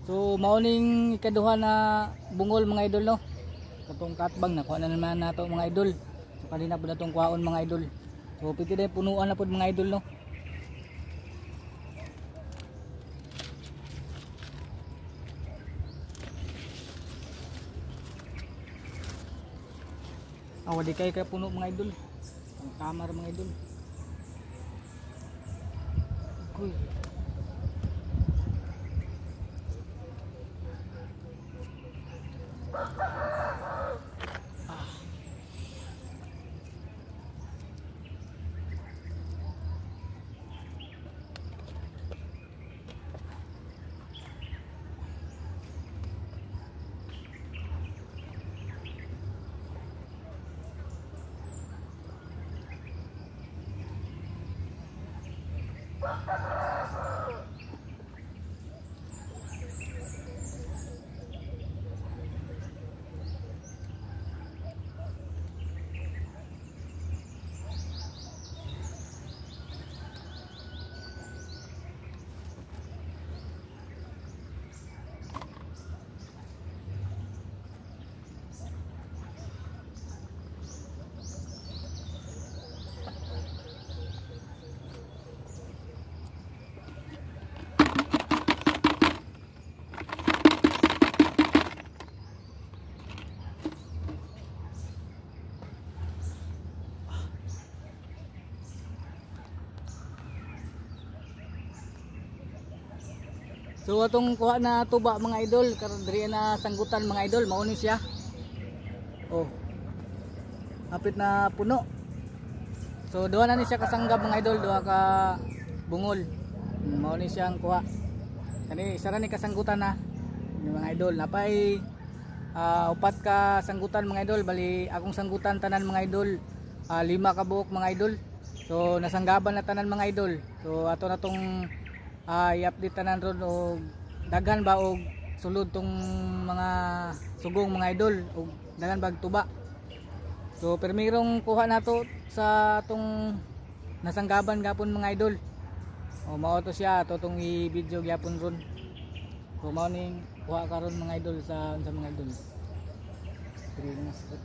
So mauning ikaduha na bungol mga idol no. Katong katbang nakuha na naman nato mga idol. So kanina po natong kuhaon mga idol. So piti na punuan na po mga idol no. Wadi kay puno mga idol. Ang kamar mga idol. Uy. So atong kuha na tuba mga idol, karon diri na sanggutan mga idol, mao ni siya. Oh. Hapit na puno. So duha na ni siya kasanggab mga idol, duha ka bungol. Mao ni siya ang kuha. Kani isa ra ni kasanggutan na mga idol. Napay upat ka sanggutan mga idol, bali akong sanggutan tanan mga idol. 5 ka buok mga idol. So nasanggaban na tanan mga idol. So ato na tong i-update tanan ron og daghan ba og sulod tong mga sugong mga idol og daghan bag tuba. So permirong kuha nato sa atong nasanggaban gapon mga idol. O mao to siya ato tong i-video gyapon ron. So mao ning kuha karon mga idol sa mga idol. Diri na sa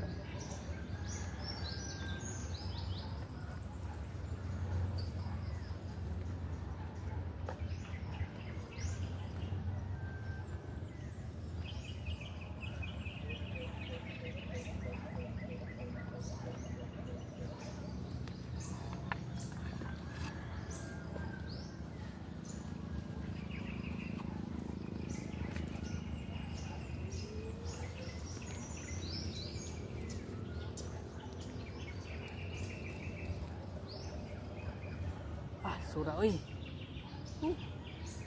sura oy.